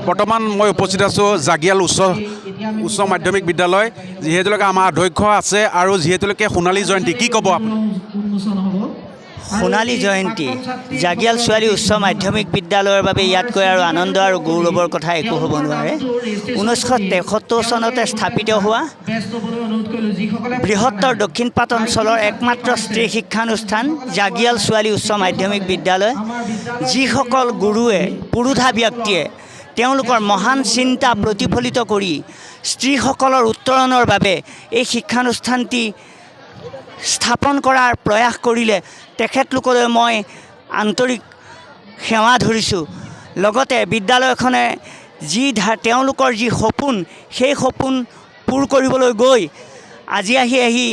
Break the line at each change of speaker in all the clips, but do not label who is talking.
বৰ্তমান মই উপস্থিত আছোঁ জাগিয়াল উচ্চ মাধ্যমিক বিদ্যালয়, যিহেতুলৈকে আমাৰ অধ্যক্ষ আছে আৰু যিহেতুলৈকে সোণালী জয়ন্তী, কি ক'ব আপুনি?
সোণালী জয়ন্তী জাগিয়াল ছোৱালী উচ্চ মাধ্যমিক বিদ্যালয়ৰ বাবে ইয়াতকৈ আৰু আনন্দ আৰু গৌৰৱৰ কথা একো হ'ব নোৱাৰে। 1973 চনতে স্থাপিত হোৱা বৃহত্তৰ দক্ষিণপাট অঞ্চলৰ একমাত্ৰ স্ত্ৰী শিক্ষানুষ্ঠান জাগিয়াল ছোৱালী উচ্চ মাধ্যমিক বিদ্যালয়। যিসকল গুৰুৱে পুৰুধা ব্যক্তিয়ে তেওঁলোকৰ মহান চিন্তা প্ৰতিফলিত কৰি স্ত্ৰীসকলৰ উত্তৰণৰ বাবে এই শিক্ষানুষ্ঠানটি স্থাপন কৰাৰ প্ৰয়াস কৰিলে তেখেতলোকলৈ মই আন্তৰিক সেৱা ধৰিছোঁ। লগতে বিদ্যালয়খনে তেওঁলোকৰ যি সপোন, সেই সপোন পূৰ কৰিবলৈ গৈ আজি আহি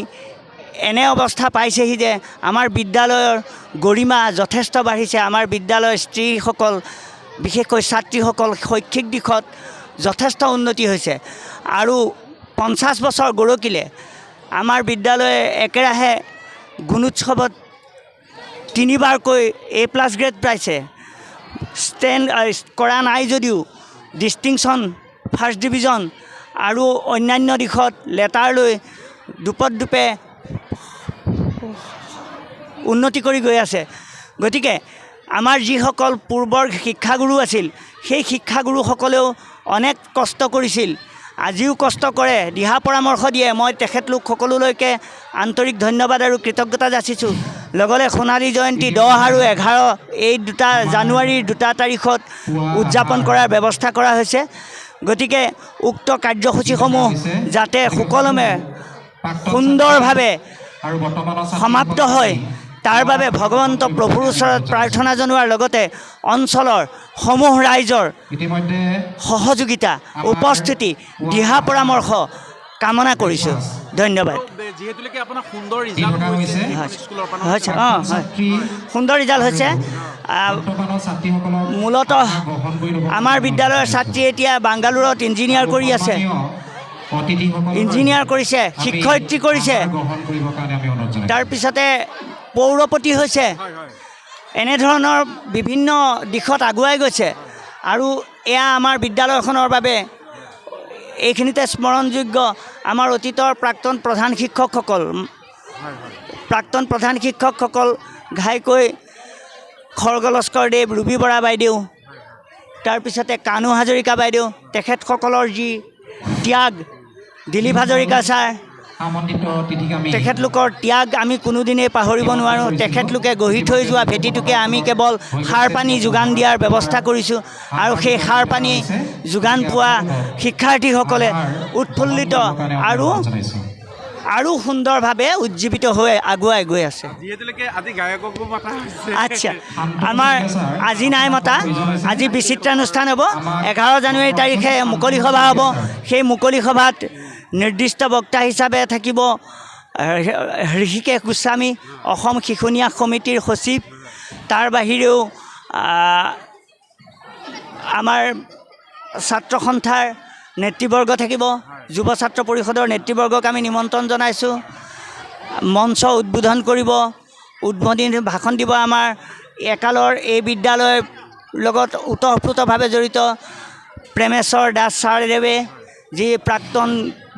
এনে অৱস্থা পাইছেহি যে আমাৰ বিদ্যালয়ৰ গৰিমা যথেষ্ট বাঢ়িছে। আমাৰ বিদ্যালয়ৰ স্ত্ৰীসকল, বিশেষকৈ ছাত্ৰীসকল শৈক্ষিক দিশত যথেষ্ট উন্নতি হৈছে আৰু 50 বছৰ গৰকিলে আমাৰ বিদ্যালয়ে একেৰাহে গুণোৎসৱত 3বাৰকৈ A+ গ্ৰেড পাইছে। ষ্টেণ্ড কৰা নাই যদিও ডিষ্টিংশ্যন, ফাৰ্ষ্ট ডিভিজন আৰু অন্যান্য দিশত লেটাৰ লৈ দুপে উন্নতি কৰি গৈ আছে। গতিকে আমাৰ যিসকল পূৰ্বৰ শিক্ষাগুৰু আছিল, সেই শিক্ষাগুৰুসকলেও অনেক কষ্ট কৰিছিল, আজিও কষ্ট কৰে, দিহা পৰামৰ্শ দিয়ে। মই তেখেতলোক সকলোলৈকে আন্তৰিক ধন্যবাদ আৰু কৃতজ্ঞতা যাচিছোঁ। লগতে সোণালী জয়ন্তী 10 আৰু 11 এই জানুৱাৰীৰ 2 তাৰিখত উদযাপন কৰাৰ ব্যৱস্থা কৰা হৈছে। গতিকে উক্ত কাৰ্যসূচীসমূহ যাতে সুকলমে সুন্দৰভাৱে সমাপ্ত হয়, তাৰ বাবে ভগৱন্ত প্ৰভুৰ ওচৰত প্ৰাৰ্থনা জনোৱাৰ লগতে অঞ্চলৰ সমূহ ৰাইজৰ সহযোগিতা, উপস্থিতি, দিহা পৰামৰ্শ কামনা কৰিছোঁ। ধন্যবাদ।
যিহেতুলৈকে আপোনাৰ সুন্দৰ ৰিজাল্ট
হৈছে, সুন্দৰ ৰিজাল্ট হৈছে। মূলতঃ আমাৰ বিদ্যালয়ৰ ছাত্ৰী এতিয়া বাংগালোৰত ইঞ্জিনিয়াৰ কৰি আছে, শিক্ষয়িত্ৰী কৰিছে, তাৰপিছতে পৌৰপতি হৈছে। এনেধৰণৰ বিভিন্ন দিশত আগুৱাই গৈছে আৰু এয়া আমাৰ বিদ্যালয়খনৰ বাবে এইখিনিতে স্মৰণযোগ্য। আমাৰ অতীতৰ প্ৰাক্তন প্ৰধান শিক্ষকসকল ঘাইকৈ খৰ্গ লস্কৰদেৱ, ৰুবি বৰা বাইদেউ, তাৰপিছতে কানু হাজৰিকা বাইদেউ, তেখেতসকলৰ যি ত্যাগ, দিলীপ হাজৰিকা ছাৰ, তেখেতলোকৰ ত্যাগ আমি কোনোদিনেই পাহৰিব নোৱাৰোঁ। তেখেতলোকে গঢ়ি থৈ যোৱা ভেটিটোকে আমি কেৱল সাৰ পানী যোগান দিয়াৰ ব্যৱস্থা কৰিছোঁ আৰু সেই সাৰ পানী যোগান পোৱা শিক্ষাৰ্থীসকলে উৎফুল্লিত আৰু সুন্দৰভাৱে উজ্জীৱিত হৈ আগুৱাই গৈ আছে। আচ্ছা, আমাৰ আজি নাই মতা, আজি বিচিত্ৰানুষ্ঠান হ'ব। 11 জানুৱাৰী তাৰিখে মুকলি সভা হ'ব। সেই মুকলি সভাত নিৰ্দিষ্ট বক্তা হিচাপে থাকিব ঋষিকেশ গোস্বামী, অসম শিশু ন্যাস সমিতিৰ সচিব। তাৰ বাহিৰেও আমাৰ ছাত্ৰ সন্থাৰ নেতৃবৰ্গ থাকিব, যুৱ ছাত্ৰ পৰিষদৰ নেতৃবৰ্গক আমি নিমন্ত্ৰণ জনাইছোঁ। মঞ্চ উদ্বোধন কৰিব, উদ্বোধনী ভাষণ দিব আমাৰ একালৰ এই বিদ্যালয়ৰ লগত ওতঃপ্ৰোতভাৱে জড়িত প্ৰেমেশ্বৰ দাস ছাৰদেৱে, যি প্ৰাক্তন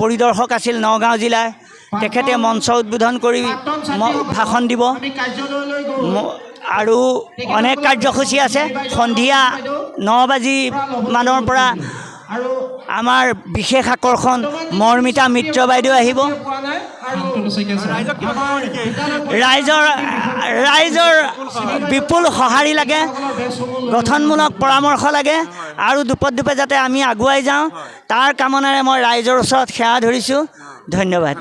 পৰিদৰ্শক আছিল নগাঁও জিলাৰ, তেখেতে মঞ্চ উদ্বোধন কৰি ভাষণ দিব আৰু অনেক কাৰ্যসূচী আছে। সন্ধিয়া 9 বাজিমানৰ পৰা আমাৰ বিশেষ আকৰ্ষণ মৰ্মিতা মিত্ৰ বাইদেউ আহিব। ৰাইজৰ বিপুল সঁহাৰি লাগে, গঠনমূলক পৰামৰ্শ লাগে আৰু দুপে যাতে আমি আগুৱাই যাওঁ, তাৰ কামনাৰে মই ৰাইজৰ ওচৰত সেৱা ধৰিছোঁ। ধন্যবাদ।